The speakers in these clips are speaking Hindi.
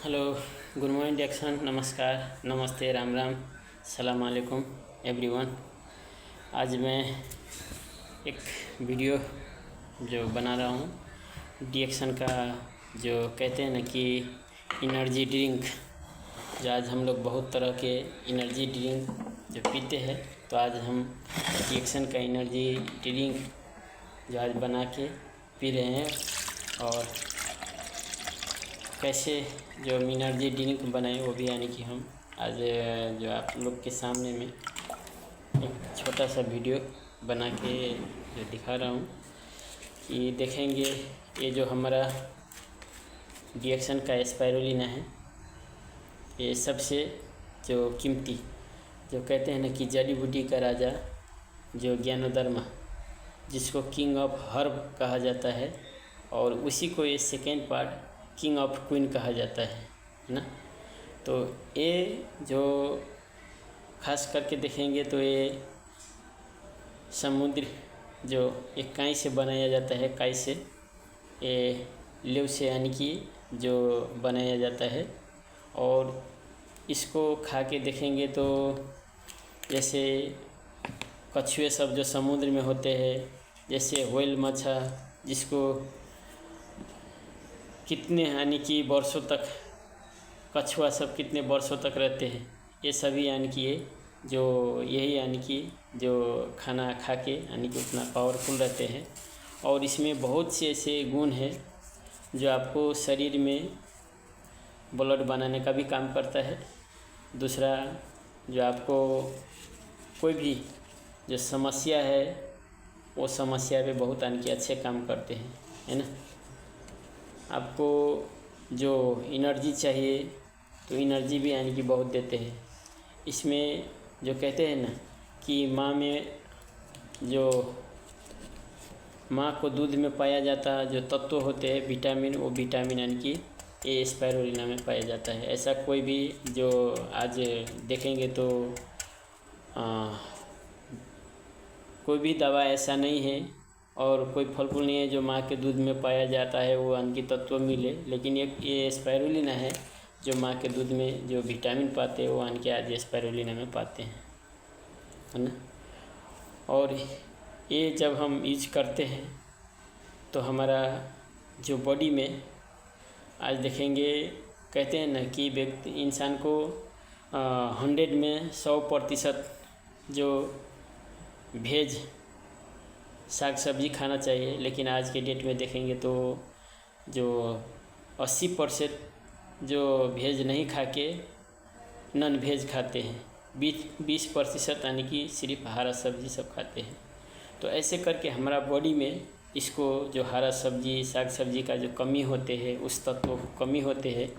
हेलो, गुड मॉर्निंग डियक्सन, नमस्कार, नमस्ते, राम राम, सलाम अलैकुम एवरीवन। आज मैं एक वीडियो जो बना रहा हूँ डिएक्सन का, जो कहते हैं ना कि एनर्जी ड्रिंक। जो आज हम लोग बहुत तरह के एनर्जी ड्रिंक जो पीते हैं, तो आज हम डिएक्सन का एनर्जी ड्रिंक जो आज बना के पी रहे हैं। और कैसे जो हम एनर्जी ड्रिंक बनाए वो भी यानी कि हम आज जो आप लोग के सामने में एक छोटा सा वीडियो बना के जो दिखा रहा हूँ कि देखेंगे। ये जो हमारा डिएक्सन का स्पाइरुलिना है, ये सबसे जो कीमती, जो कहते हैं ना कि जड़ी बूटी का राजा, जो ज्ञानोदर्मा, जिसको किंग ऑफ हर्ब कहा जाता है, और उसी को ये second part king of queen कहा जाता है ना। तो ये जो खास करके देखेंगे तो ये समुद्र जो एक काई से बनाया जाता है, काई से, ये लेव से यानी कि जो बनाया जाता है। और इसको खा के देखेंगे तो जैसे कछुए सब जो समुद्र में होते हैं, जैसे व्हेल मच्छा, जिसको कितने यानी कि वर्षों तक, कछुआ सब कितने वर्षों तक रहते हैं, ये सभी यानी कि ये जो यही यानी कि जो खाना खा के यानी कि उतना पावरफुल रहते हैं। और इसमें बहुत से ऐसे गुण हैं जो आपको शरीर में ब्लड बनाने का भी काम करता है। दूसरा, जो आपको कोई भी जो समस्या है, वो समस्या पे बहुत यानी कि अच्छे काम करते हैं, है ना। आपको जो एनर्जी चाहिए तो एनर्जी भी यानी कि बहुत देते हैं। इसमें जो कहते हैं ना कि माँ में जो माँ को दूध में पाया जाता जो तत्व होते हैं विटामिन, वो विटामिन यानी कि ये स्पाइरुलिना में पाया जाता है। ऐसा कोई भी जो आज देखेंगे तो कोई भी दवा ऐसा नहीं है और कोई फल फूल नहीं है जो माँ के दूध में पाया जाता है वो अन्य तत्व मिले। लेकिन ये स्पाइरुलिना है जो माँ के दूध में जो विटामिन पाते हैं वो अन्य के आज स्पाइरुलिना में पाते हैं, है ना। और ये जब हम यूज करते हैं तो हमारा जो बॉडी में आज देखेंगे, कहते हैं ना कि व्यक्ति इंसान को 100 में 100% जो वेज साग सब्जी खाना चाहिए। लेकिन आज के डेट में देखेंगे तो जो 80% जो वेज नहीं खा के नॉन वेज खाते हैं, 20% यानी कि सिर्फ हरा सब्जी सब खाते हैं। तो ऐसे करके हमारा बॉडी में इसको जो हरा सब्जी साग सब्जी का जो कमी होते हैं, उस तत्वों की कमी होते हैं,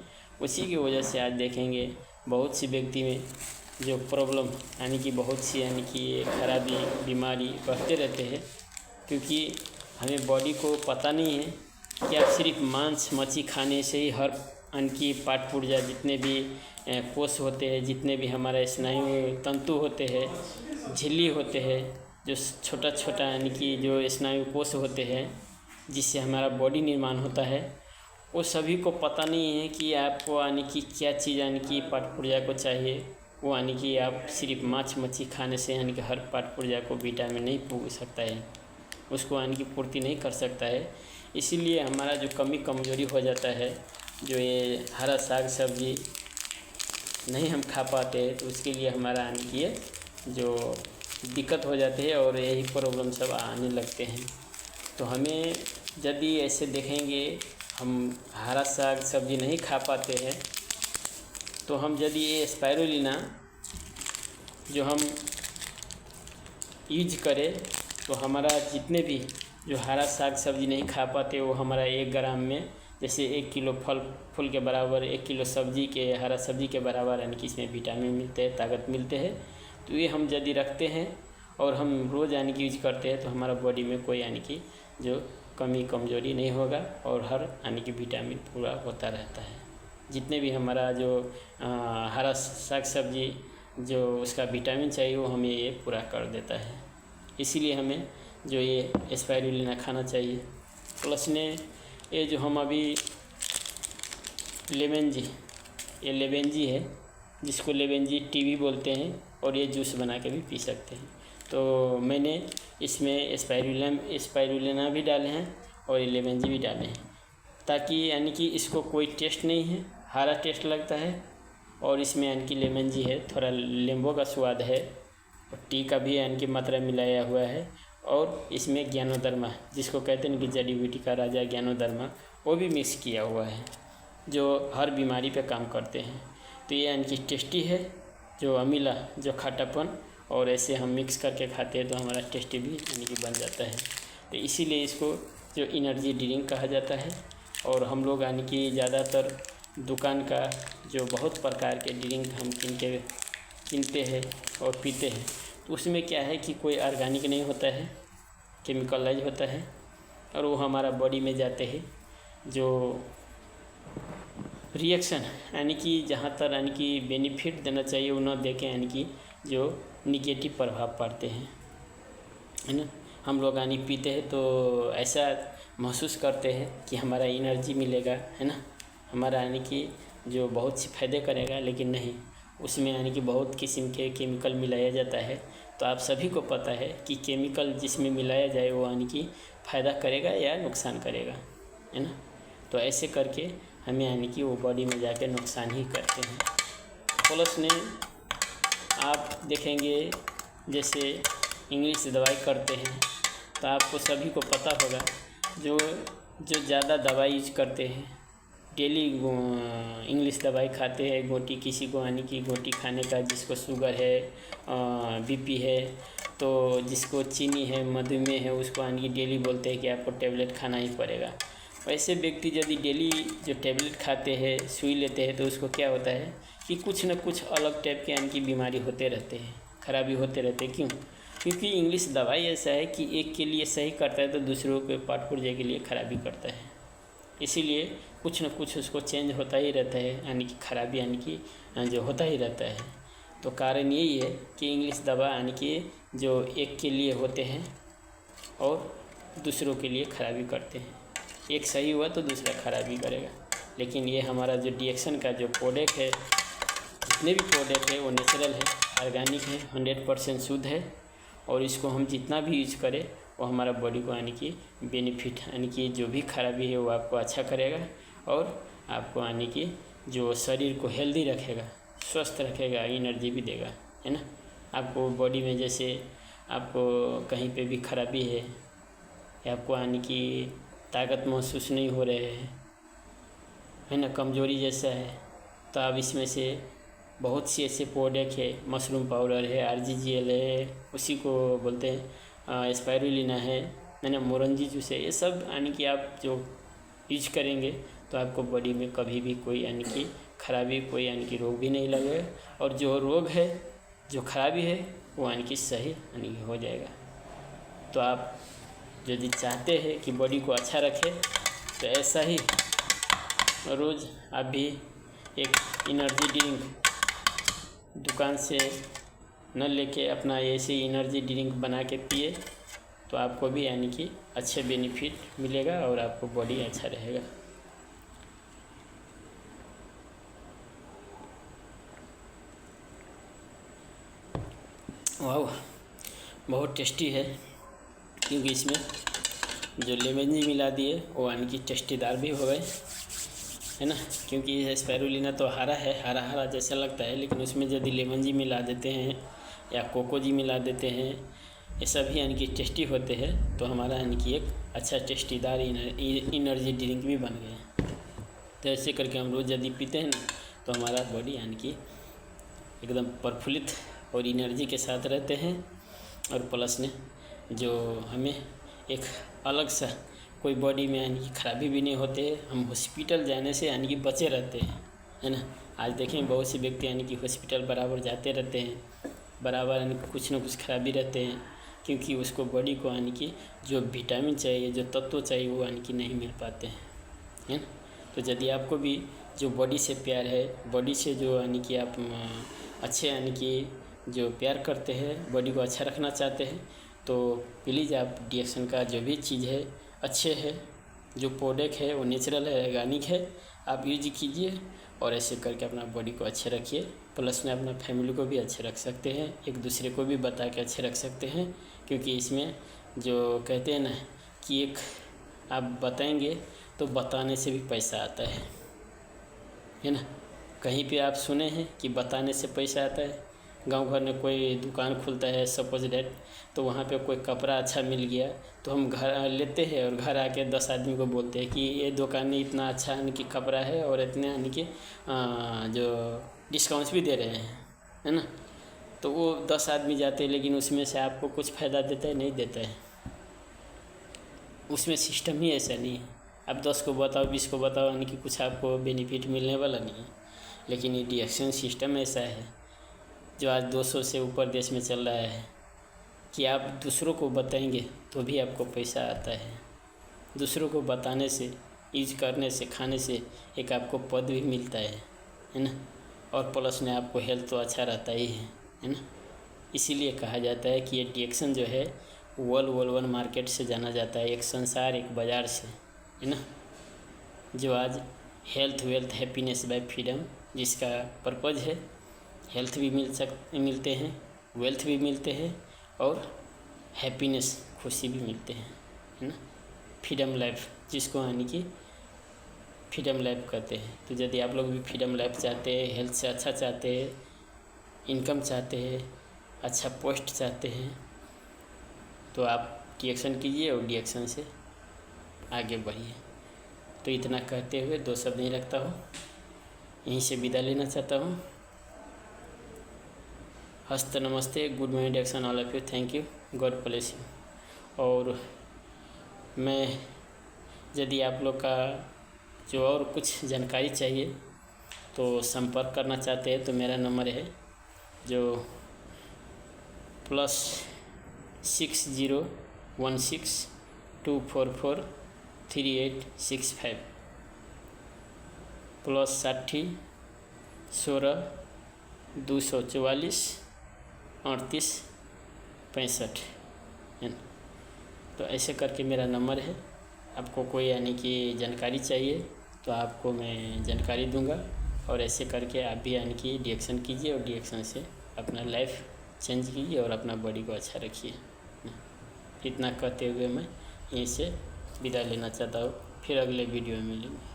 उसी की वजह से आज देखेंगे बहुत सी व्यक्ति में जो प्रॉब्लम यानी कि बहुत सी यानी कि खराबी बीमारी बढ़ते रहते हैं। क्योंकि हमें बॉडी को पता नहीं है कि आप सिर्फ मांस मच्छी खाने से ही हर अन्न की पार्ट पुर्जा, जितने भी कोष होते हैं, जितने भी हमारे स्नायु तंतु होते हैं, झिल्ली होते हैं, जो छोटा छोटा यानी कि जो स्नायु कोष होते हैं जिससे हमारा बॉडी निर्माण होता है, वो सभी को पता नहीं है कि आपको यानी कि क्या चीज़ यानी कि पार्ट पुर्जा को चाहिए। वो यानी कि आप सिर्फ मांस मच्छी खाने से यानी कि हर पार्ट पुर्जा को विटामिन नहीं पूछ सकता है, उसको यानी कि पूर्ति नहीं कर सकता है। इसीलिए हमारा जो कमी कमजोरी हो जाता है, जो ये हरा साग सब्जी नहीं हम खा पाते, तो उसके लिए हमारा यानी कि ये जो दिक्कत हो जाती है और यही प्रॉब्लम सब आने लगते हैं। तो हमें यदि ऐसे देखेंगे हम हरा साग सब्जी नहीं खा पाते हैं, तो हम यदि ये स्पाइरुलिना जो हम यूज करें तो हमारा जितने भी जो हरा साग सब्जी नहीं खा पाते वो हमारा 1 ग्राम में, जैसे 1 किलो फल फूल के बराबर 1 किलो सब्जी के, हरा सब्जी के बराबर यानी कि इसमें विटामिन मिलते हैं, ताकत मिलते हैं। तो ये हम यदि रखते हैं और हम रोज़ यानी कि यूज करते हैं तो हमारा बॉडी में कोई यानी कि जो कमी कमजोरी नहीं होगा और हर यानी कि विटामिन पूरा होता रहता है। जितने भी हमारा जो हरा साग सब्जी जो उसका विटामिन चाहिए वो हमें ये पूरा कर देता है। इसीलिए हमें जो ये स्पाइरुलिना खाना चाहिए। प्लस ने ये जो हम अभी लेमन जी ये लेबेंजी है, जिसको लेबेंजी टी भी बोलते हैं, और ये जूस बना के भी पी सकते हैं। तो मैंने इसमें स्पाइरुलिना भी डाले हैं और ये लेबेंजी भी डाले हैं, ताकि यानी कि इसको कोई टेस्ट नहीं है, हरा टेस्ट लगता है। और इसमें यानी कि लेमन जी है, थोड़ा नींबू का स्वाद है, टी का भी यानी कि मात्रा मिलाया हुआ है। और इसमें ज्ञानोदर्मा, जिसको कहते हैं कि जड़ी बूटी का राजा ज्ञानोदर्मा, वो भी मिक्स किया हुआ है, जो हर बीमारी पे काम करते हैं। तो ये यानी कि टेस्टी है, जो अमीला, जो खट्टापन, और ऐसे हम मिक्स करके खाते हैं तो हमारा टेस्टी भी यानी कि बन जाता है। तो इसीलिए इसको जो एनर्जी ड्रिंक कहा जाता है। और हम लोग यानी कि ज़्यादातर दुकान का जो बहुत प्रकार के ड्रिंक हम किनते हैं और पीते हैं, तो उसमें क्या है कि कोई ऑर्गेनिक नहीं होता है, केमिकलाइज होता है, और वो हमारा बॉडी में जाते हैं जो रिएक्शन यानी कि जहाँ तक यानी कि बेनिफिट देना चाहिए वो न देके यानी कि जो निगेटिव प्रभाव पड़ते हैं, है ना। हम लोग यानी पीते हैं तो ऐसा महसूस करते हैं कि हमारा एनर्जी मिलेगा, है ना, हमारा यानी कि जो बहुत से फ़ायदे करेगा, लेकिन नहीं, उसमें यानी कि बहुत किस्म के केमिकल मिलाया जाता है। तो आप सभी को पता है कि केमिकल जिसमें मिलाया जाए वो यानी कि फ़ायदा करेगा या नुकसान करेगा, है ना। तो ऐसे करके हमें यानी कि वो बॉडी में जाके नुकसान ही करते हैं। प्लस में आप देखेंगे जैसे इंग्लिश दवाई करते हैं तो आपको सभी को पता होगा, जो ज़्यादा दवाई यूज करते हैं, डेली इंग्लिश दवाई खाते हैं, गोटी, किसी को यानी कि गोटी खाने का, जिसको शुगर है, बीपी है, तो जिसको चीनी है, मधुमेह है, उसको यानी कि डेली बोलते हैं कि आपको टेबलेट खाना ही पड़ेगा। वैसे व्यक्ति यदि डेली जो टेबलेट खाते हैं, सुई लेते हैं, तो उसको क्या होता है कि कुछ न कुछ अलग टाइप के यानी कि बीमारी होते रहते हैं, खराबी होते रहते हैं। क्यों? क्योंकि इंग्लिश दवाई ऐसा है कि एक के लिए सही करता है तो दूसरों के पार्ट पुर्जे के लिए खराबी करता है। इसीलिए कुछ न कुछ उसको चेंज होता ही रहता है, यानी कि खराबी यानी कि जो होता ही रहता है। तो कारण यही है कि इंग्लिश दवा यानी कि जो एक के लिए होते हैं और दूसरों के लिए खराबी करते हैं। एक सही हुआ तो दूसरा खराबी करेगा। लेकिन ये हमारा जो डिएक्शन का जो प्रोडक्ट है, जितने भी प्रोडक्ट है वो नेचुरल है, ऑर्गेनिक है, 100% शुद्ध है। और इसको हम जितना भी यूज करें वो हमारा बॉडी को यानी कि बेनिफिट, यानी कि जो भी खराबी है वो आपको अच्छा करेगा, और आपको यानी कि जो शरीर को हेल्दी रखेगा, स्वस्थ रखेगा, एनर्जी भी देगा, है ना। आपको बॉडी में जैसे आपको कहीं पे भी खराबी है, या आपको यानी कि ताकत महसूस नहीं हो रहे है ना, कमजोरी जैसा है, तो आप इसमें से बहुत सी ऐसे प्रोडक्ट है, मशरूम पाउडर है, RGGL है, उसी को बोलते हैं स्पाइरुलिना है ना, मोरंजी जूस है, ये सब यानी कि आप जो यूज करेंगे तो आपको बॉडी में कभी भी कोई यानी कि खराबी, कोई यानी कि रोग भी नहीं लगेगा, और जो रोग है, जो खराबी है, वो यानी कि सही यानी कि हो जाएगा। तो आप यदि चाहते हैं कि बॉडी को अच्छा रखें तो ऐसा ही रोज़ आप भी एक एनर्जी ड्रिंक दुकान से न लेके अपना ऐसे एनर्जी ड्रिंक बना के पिए, तो आपको भी यानी कि अच्छे बेनिफिट मिलेगा और आपको बॉडी अच्छा रहेगा। वाह, बहुत टेस्टी है, क्योंकि इसमें जो लेमन जी मिला दिए वो यानी कि टेस्टीदार भी हो गए, है ना। क्योंकि ये स्पाइरुलिना तो हरा है, हरा हरा जैसा लगता है, लेकिन उसमें यदि लेमन जी मिला देते हैं या कोको जी मिला देते हैं, ये सभी यानी कि टेस्टी होते हैं, तो हमारा यानी कि एक अच्छा टेस्टीदार एनर्जी ड्रिंक भी बन गए। तो ऐसे करके हम रोज़ यदि पीते हैं ना, तो हमारा बॉडी यानी कि एकदम प्रफुल्लित और एनर्जी के साथ रहते हैं। और प्लस में जो हमें एक अलग सा कोई बॉडी में यानी कि खराबी भी नहीं होते, हम हॉस्पिटल जाने से यानी कि बचे रहते हैं, है ना। आज देखें बहुत से व्यक्ति यानी कि हॉस्पिटल बराबर जाते रहते हैं, बराबर यानी कुछ न कुछ खराबी रहते हैं, क्योंकि उसको बॉडी को यानी कि जो विटामिन चाहिए, जो तत्व चाहिए, वो यानी कि नहीं मिल पाते हैं, है ना। तो यदि आपको भी जो बॉडी से प्यार है, बॉडी से जो यानी कि आप अच्छे यानी कि जो प्यार करते हैं, बॉडी को अच्छा रखना चाहते हैं, तो प्लीज़ आप डिएक्शन का जो भी चीज़ है अच्छे है, जो प्रोडक्ट है वो नेचुरल है, ऑर्गेनिक है, आप यूज कीजिए और ऐसे करके अपना बॉडी को अच्छे रखिए। प्लस में अपना फैमिली को भी अच्छे रख सकते हैं, एक दूसरे को भी बता के अच्छे रख सकते हैं, क्योंकि इसमें जो कहते हैं ना कि एक आप बताएंगे तो बताने से भी पैसा आता है ना। कहीं पे आप सुने हैं कि बताने से पैसा आता है? गांव घर में कोई दुकान खुलता है सपोज डेट, तो वहाँ पे कोई कपड़ा अच्छा मिल गया तो हम घर लेते हैं और घर आके 10 आदमी को बोलते हैं कि ये दुकान में इतना अच्छा यानी कि कपड़ा है और इतने यानी कि जो डिस्काउंट्स भी दे रहे हैं, है ना। तो वो 10 आदमी जाते हैं, लेकिन उसमें से आपको कुछ फ़ायदा देता है? नहीं देता है। उसमें सिस्टम ही ऐसा नहीं है। आप 10 को बताओ 20 को बताओ यानी कि कुछ आपको बेनिफिट मिलने वाला नहीं है। लेकिन ये डिडक्शन सिस्टम ऐसा है जो आज 200 से ऊपर देश में चल रहा है कि आप दूसरों को बताएंगे तो भी आपको पैसा आता है। दूसरों को बताने से, यूज करने से, खाने से एक आपको पद भी मिलता है ना। और प्लस में आपको हेल्थ तो अच्छा रहता ही है ना। इसीलिए कहा जाता है कि ये डिडक्शन जो है वर्ल्ड मार्केट से जाना जाता है, एक संसार, एक बाज़ार से, है ना। जो आज health wealth happiness bye freedom जिसका पर्पज़ है, हेल्थ भी मिलते हैं, वेल्थ भी मिलते हैं और हैप्पीनेस खुशी भी मिलते हैं, है ना। फ्रीडम लाइफ जिसको यानी कि फ्रीडम लाइफ कहते हैं। तो यदि आप लोग भी फ्रीडम लाइफ चाहते हैं, हेल्थ से अच्छा चाहते हैं, इनकम चाहते हैं, अच्छा पोस्ट चाहते हैं, तो आप डिडक्शन कीजिए और डिडक्शन से आगे बढ़िए। तो इतना कहते हुए 2 शब्द नहीं रखता हूँ, यहीं से विदा लेना चाहता हूँ। हस्त नमस्ते, good morning deduction all of you, thank you, God bless you. और मैं यदि आप लोग का जो और कुछ जानकारी चाहिए तो संपर्क करना चाहते हैं तो मेरा नंबर है जो +6016244386 +60 16 244 38 65, है ना। तो ऐसे करके मेरा नंबर है। आपको कोई यानी कि जानकारी चाहिए तो आपको मैं जानकारी दूंगा, और ऐसे करके आप भी यानी कि डिडक्शन कीजिए और डिडक्शन से अपना लाइफ चेंज कीजिए और अपना बॉडी को अच्छा रखिए। इतना कहते हुए मैं यहीं से विदा लेना चाहता हूँ, फिर अगले वीडियो में मिलेंगे।